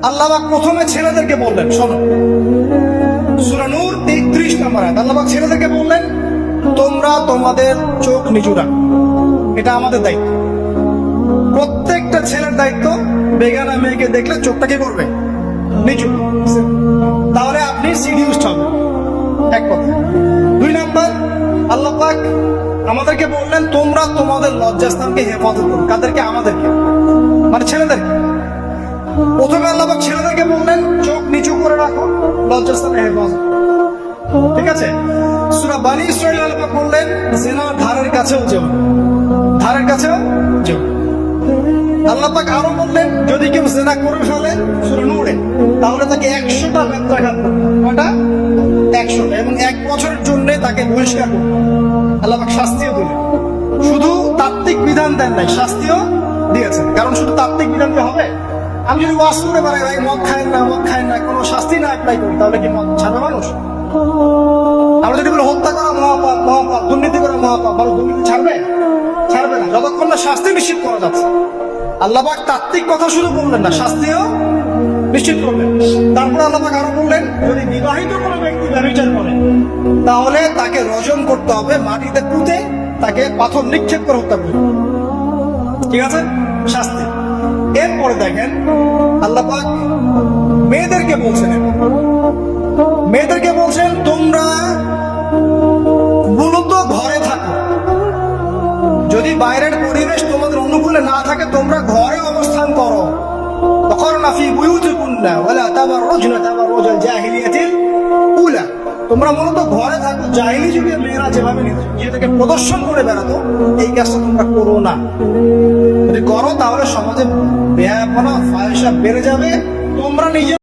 আল্লাহ পাক প্রথমে ছেলেদেরকে বললেন, শোনো সূরা নূর 33 নম্বর আয়াত। আল্লাহ পাক ছেলেদেরকে বললেন, তোমরা তোমাদের চোখ নিচু রাখো, এটা আমাদের দায়িত্ব। প্রত্যেকটা ছেলের দায়িত্ব বেগানা মেয়েকে দেখলে চোখটা কি করবে? নিচু। তাহলে আপনি সিডিউসড হবেন, এক কথা। 2 নাম্বার, আল্লাহ পাক আমাদেরকে বললেন, তোমরা তোমাদের লজ্জাস্থানকে হেফাজত করো। কাদেরকে? আমাদেরকে, মানে ছেলেদেরকে। প্রথমে আল্লাহ পাক ছেলেদেরকে বললেন, চোখ নিচু করে রাখো, লজ্জাস্থানে হেফাজত করো। ঠিক আছে? সূরা বনী ইসরাঈল আল্লাহ পাক বললেন, জিনার ধারের কাছেও যেও, ধারের কাছেও যেও। আল্লাহ পাক আরো বললেন, যদি কেউ জিনা করে ফেলে সূরা নূরে, তাহলে তাকে 100টা বেত্রাঘাত করবে। কয়টা? 100টা, এবং 1 বছরের জন্য তাকে বহিষ্কার করবে। আল্লাহ পাক শাস্তিও দিলেন, শুধু তাত্ত্বিক বিধান দেন নাই, শাস্তিও দিয়েছেন। কারণ শুধু তাত্ত্বিক বিধান দিয়ে হবে? আমি যদি ওয়াজ করে বেড়াই, ভাই মদ খায়েন না, কোনো শাস্তি না অ্যাপ্লাই করি, তাহলে কি মদ ছাড়বে মানুষ? আমরা যদি বলি হত্যা করা মহাপাপ, দুর্নীতি করা মহাপাপ, মানুষ দুর্নীতি ছাড়বে? ছাড়বে না, যতক্ষণ না শাস্তি নিশ্চিত করা যাচ্ছে। আল্লাহ পাক তাত্ত্বিক কথা শুধু বললেন না, শাস্তিও নিশ্চিত করলেন। তারপর আল্লাহ পাক আরো বললেন, যদি বিবাহিত কোনো ব্যক্তি ব্যভিচার করে, তাহলে তাকে রজম করতে হবে, মাটিতে পুঁতে তাকে পাথর নিক্ষেপ করে হত্যা করবে। ঠিক আছে? শাস্তি। এরপরে দেখেন আল্লাহ পাক মেয়েদেরকে বলছেন, তোমরা মূলত ঘরে থাকো। যদি বাইরের পরিবেশ তোমাদের অনুকূলে না থাকে, তোমরা ঘরে অবস্থান করো। ওয়াকরনা ফী বুয়ুতিকুন্না ওয়ালা তাবাররুজনা তাবাররুজাল জাহিলিয়াতিল উলা। তোমরা মূলত ঘরে থাকো। জাহিলি যুগের মেয়েরা যেভাবে নিজেদেরকে প্রদর্শন করে বেড়াতো, এই কাজটা তোমরা করো না। যদি করো তাহলে সমাজে বেহায়াপনা, ফাহিশা বেড়ে যাবে। তোমরা নিজে